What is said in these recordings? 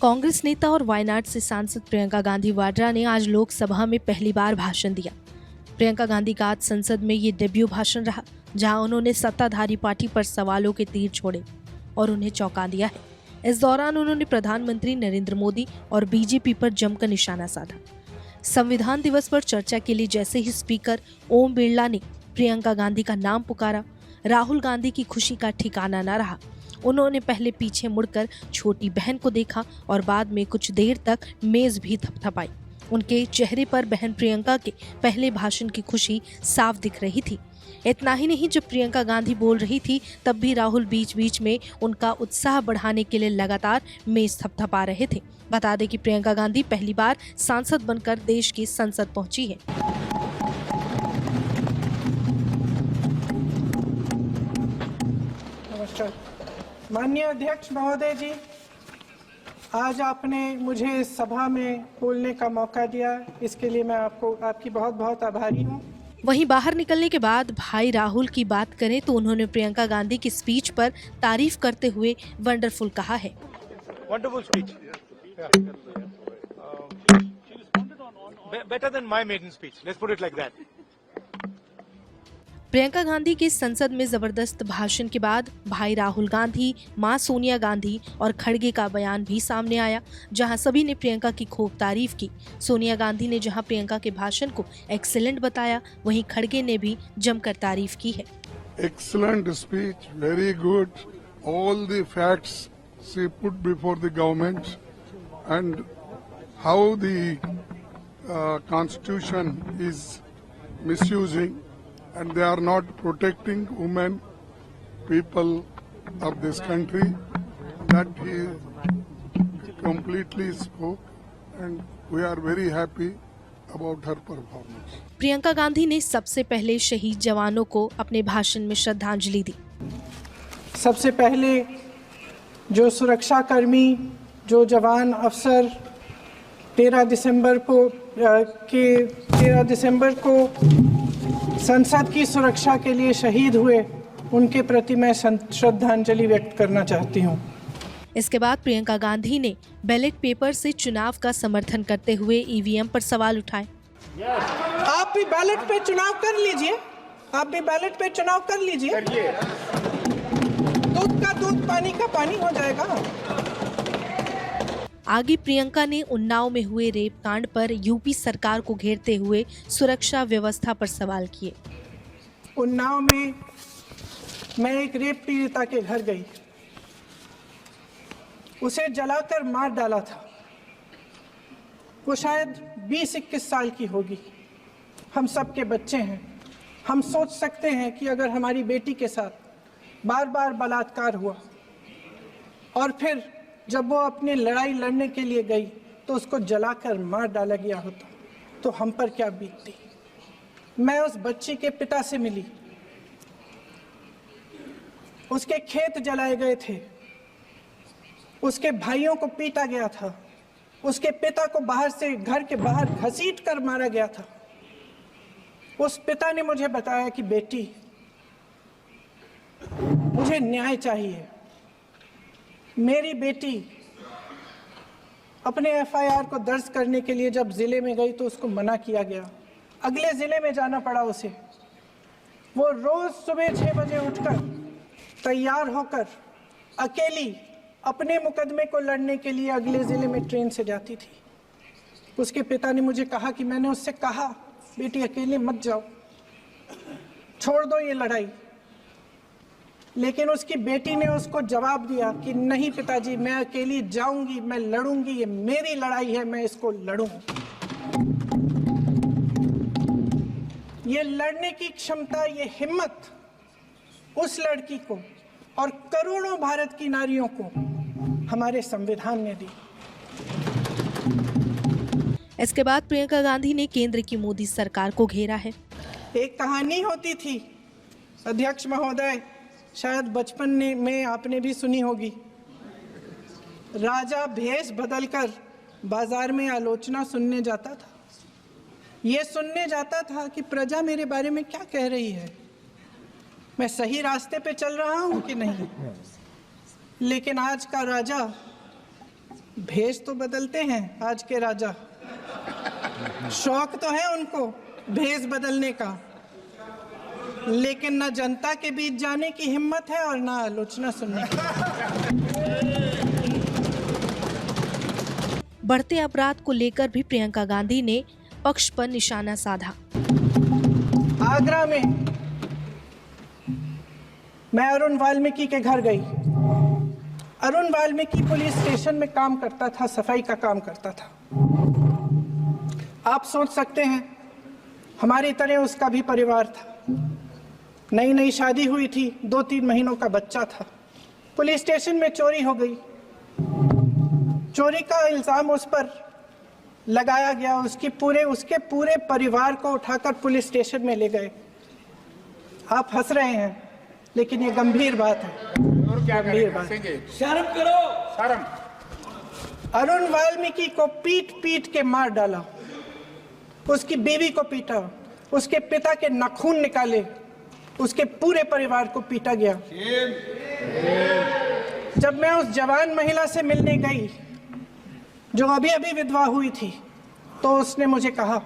कांग्रेस नेता और वायनाड से सांसद प्रियंका गांधी वाड्रा ने आज लोकसभा में पहली बार भाषण दिया। प्रियंका गांधी का आज संसद में ये डेब्यू भाषण रहा, जहां उन्होंने सत्ताधारी पार्टी पर सवालों के तीर छोड़े और उन्हें चौंका दिया है। इस दौरान उन्होंने प्रधानमंत्री नरेंद्र मोदी और बीजेपी पर जमकर निशाना साधा। संविधान दिवस पर चर्चा के लिए जैसे ही स्पीकर ओम बिरला ने प्रियंका गांधी का नाम पुकारा, राहुल गांधी की खुशी का ठिकाना न रहा। उन्होंने पहले पीछे मुड़कर छोटी बहन को देखा और बाद में कुछ देर तक मेज भी थपथपाई। उनके चेहरे पर बहन प्रियंका के पहले भाषण की खुशी साफ दिख रही थी। इतना ही नहीं, जब प्रियंका गांधी बोल रही थी तब भी राहुल बीच बीच में उनका उत्साह बढ़ाने के लिए लगातार मेज थपथपा रहे थे। बता दें कि प्रियंका गांधी पहली बार सांसद बनकर देश की संसद पहुंची है। नमस्कार माननीय अध्यक्ष महोदय जी, आज आपने मुझे इस सभा में बोलने का मौका दिया, इसके लिए मैं आपकी बहुत बहुत आभारी हूँ। वहीं बाहर निकलने के बाद भाई राहुल की बात करें तो उन्होंने प्रियंका गांधी की स्पीच पर तारीफ करते हुए वंडरफुल कहा है। Wonderful speech. Better than my maiden speech. Let's put it like that. Priyanka Gandhi के संसद में जबरदस्त भाषण के बाद भाई राहुल गांधी, मां सोनिया गांधी और खड़गे का बयान भी सामने आया, जहां सभी ने प्रियंका की खूब तारीफ की। सोनिया गांधी ने जहां प्रियंका के भाषण को एक्सीलेंट बताया, वहीं खड़गे ने भी जमकर तारीफ की है। Excellent speech, very good. All the facts she put before the government and how the constitution is misusing and they are not protecting women, people of this country. That he completely spoke and we are very happy about her performance. Priyanka Gandhi ने सबसे पहले शहीद जवानों को अपने भाषण में श्रद्धांजलि दी। सबसे पहले जो सुरक्षाकर्मी, जो जवान अफसर 13 दिसंबर को संसद की सुरक्षा के लिए शहीद हुए, उनके प्रति मैं श्रद्धांजलि व्यक्त करना चाहती हूँ। इसके बाद प्रियंका गांधी ने बैलेट पेपर से चुनाव का समर्थन करते हुए ईवीएम पर सवाल उठाए। आप भी बैलेट पे चुनाव कर लीजिए, दूध का दूध, पानी का पानी हो जाएगा। आगे प्रियंका ने उन्नाव में हुए रेप कांड पर यूपी सरकार को घेरते हुए सुरक्षा व्यवस्था पर सवाल किए। उन्नाव में मैं एक रेप पीड़िता के घर गई, उसे जलाकर मार डाला था। वो शायद 20-21 साल की होगी। हम सब के बच्चे हैं। हम सोच सकते हैं कि अगर हमारी बेटी के साथ बार बार बलात्कार हुआ और फिर जब वो अपनी लड़ाई लड़ने के लिए गई तो उसको जलाकर मार डाला गया होता तो हम पर क्या बीतती। मैं उस बच्ची के पिता से मिली, उसके खेत जलाए गए थे, उसके भाइयों को पीटा गया था, उसके पिता को बाहर से घर के बाहर घसीट कर मारा गया था। उस पिता ने मुझे बताया कि बेटी, मुझे न्याय चाहिए। मेरी बेटी अपने एफआईआर को दर्ज करने के लिए जब जिले में गई तो उसको मना किया गया, अगले जिले में जाना पड़ा उसे। वो रोज सुबह 6 बजे उठकर तैयार होकर अकेली अपने मुकदमे को लड़ने के लिए अगले जिले में ट्रेन से जाती थी। उसके पिता ने मुझे कहा कि मैंने उससे कहा, बेटी अकेले मत जाओ, छोड़ दो ये लड़ाई। लेकिन उसकी बेटी ने उसको जवाब दिया कि नहीं पिताजी, मैं अकेली जाऊंगी, मैं लड़ूंगी, ये मेरी लड़ाई है, मैं इसको लड़ूंगी। ये लड़ने की क्षमता, ये हिम्मत उस लड़की को और करोड़ों भारत की नारियों को हमारे संविधान ने दी। इसके बाद प्रियंका गांधी ने केंद्र की मोदी सरकार को घेरा है। एक कहानी होती थी अध्यक्ष महोदय, शायद बचपन में आपने भी सुनी होगी। राजा भेष बदलकर बाजार में आलोचना सुनने जाता था। ये सुनने जाता था कि प्रजा मेरे बारे में क्या कह रही है, मैं सही रास्ते पे चल रहा हूँ कि नहीं। लेकिन आज का राजा भेष तो बदलते हैं आज के राजा, शौक तो है उनको भेष बदलने का, लेकिन ना जनता के बीच जाने की हिम्मत है और ना आलोचना सुनने की। बढ़ते अपराध को लेकर भी प्रियंका गांधी ने पक्ष पर निशाना साधा। आगरा में मैं अरुण वाल्मीकि के घर गई। अरुण वाल्मीकि पुलिस स्टेशन में काम करता था, सफाई का काम करता था। आप सोच सकते हैं हमारी तरह उसका भी परिवार था, नई नई शादी हुई थी, 2-3 महीनों का बच्चा था। पुलिस स्टेशन में चोरी हो गई, चोरी का इल्जाम उस पर लगाया गया। उसके पूरे परिवार को उठाकर पुलिस स्टेशन में ले गए। आप हंस रहे हैं, लेकिन ये गंभीर बात है। गंभीर बात। शर्म करो, शर्म। अरुण वाल्मीकि को पीट पीट के मार डाला, उसकी बीवी को पीटा, उसके पिता के नाखून निकाले, उसके पूरे परिवार को पीटा गया। जब मैं उस जवान महिला से मिलने गई जो अभी अभी विधवा हुई थी, तो उसने मुझे कहा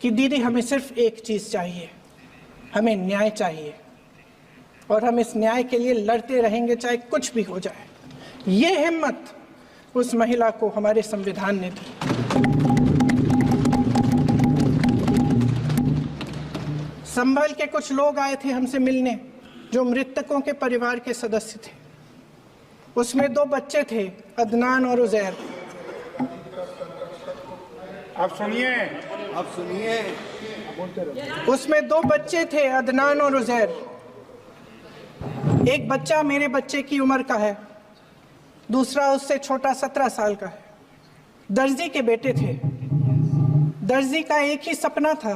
कि दीदी हमें सिर्फ एक चीज चाहिए, हमें न्याय चाहिए और हम इस न्याय के लिए लड़ते रहेंगे चाहे कुछ भी हो जाए। ये हिम्मत उस महिला को हमारे संविधान ने दी। संभल के कुछ लोग आए थे हमसे मिलने जो मृतकों के परिवार के सदस्य थे। उसमें 2 बच्चे थे, अदनान और उजैर। अब सुनिए। उसमें 2 बच्चे थे, अदनान और उजैर। एक बच्चा मेरे बच्चे की उम्र का है, दूसरा उससे छोटा 17 साल का है। दर्जी के बेटे थे। दर्जी का एक ही सपना था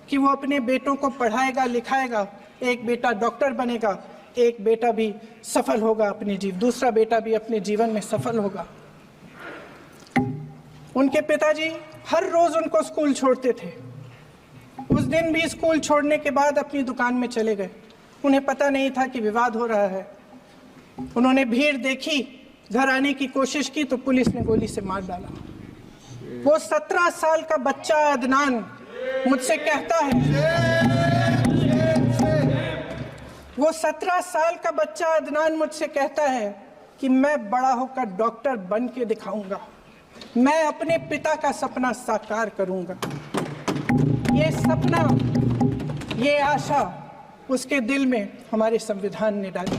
कि वो अपने बेटों को पढ़ाएगा लिखाएगा, एक बेटा डॉक्टर बनेगा, एक बेटा भी सफल होगा दूसरा बेटा भी अपने जीवन में सफल होगा। उनके पिताजी हर रोज उनको स्कूल छोड़ते थे। उस दिन भी स्कूल छोड़ने के बाद अपनी दुकान में चले गए। उन्हें पता नहीं था कि विवाद हो रहा है। उन्होंने भीड़ देखी, घर आने की कोशिश की तो पुलिस ने गोली से मार डाला। वो 17 साल का बच्चा अदनान मुझसे कहता है, वो 17 साल का बच्चा अदनान मुझसे कहता है कि मैं बड़ा होकर डॉक्टर बन के दिखाऊंगा, मैं अपने पिता का सपना साकार करूंगा। ये सपना, ये आशा उसके दिल में हमारे संविधान ने डाली।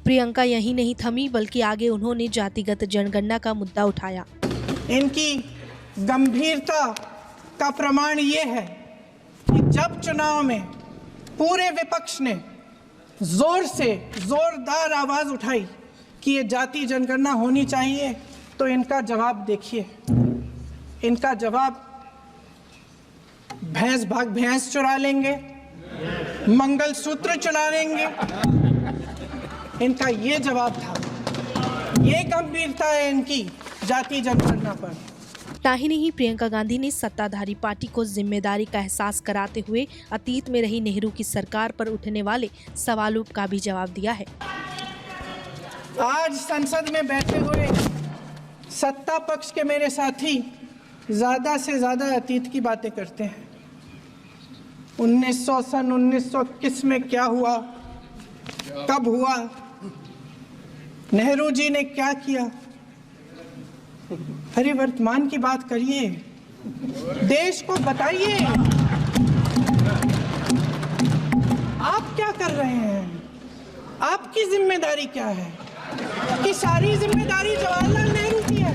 प्रियंका यही नहीं थमी, बल्कि आगे उन्होंने जातिगत जनगणना का मुद्दा उठाया। इनकी गंभीरता का प्रमाण ये है कि जब चुनाव में पूरे विपक्ष ने जोरदार आवाज उठाई कि ये जाति जनगणना होनी चाहिए, तो इनका जवाब देखिए। इनका जवाब भैंस चुरा लेंगे, मंगलसूत्र चुरा लेंगे, इनका ये जवाब था। ये गंभीरता है इनकी जाति जनगणना पर। ही नहीं, प्रियंका गांधी ने सत्ताधारी पार्टी को जिम्मेदारी का एहसास कराते हुए अतीत में रही नेहरू की सरकार पर उठने वाले सवालों का भी जवाब दिया है। आज संसद में बैठे हुए सत्ता पक्ष के मेरे साथी ज्यादा से ज्यादा अतीत की बातें करते हैं। 1921 में क्या हुआ, कब हुआ, नेहरू जी ने क्या किया। अरे वर्तमान की बात करिए, देश को बताइए आप क्या कर रहे हैं, आपकी जिम्मेदारी क्या है। कि सारी जिम्मेदारी जवाहरलाल नेहरू की है।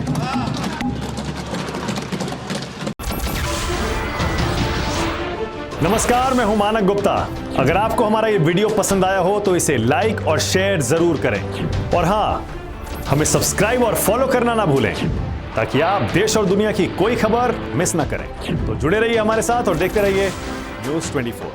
नमस्कार, मैं हूं मानक गुप्ता। अगर आपको हमारा ये वीडियो पसंद आया हो तो इसे लाइक और शेयर जरूर करें, और हाँ, हमें सब्सक्राइब और फॉलो करना ना भूलें ताकि आप देश और दुनिया की कोई खबर मिस ना करें। तो जुड़े रहिए हमारे साथ और देखते रहिए News 24।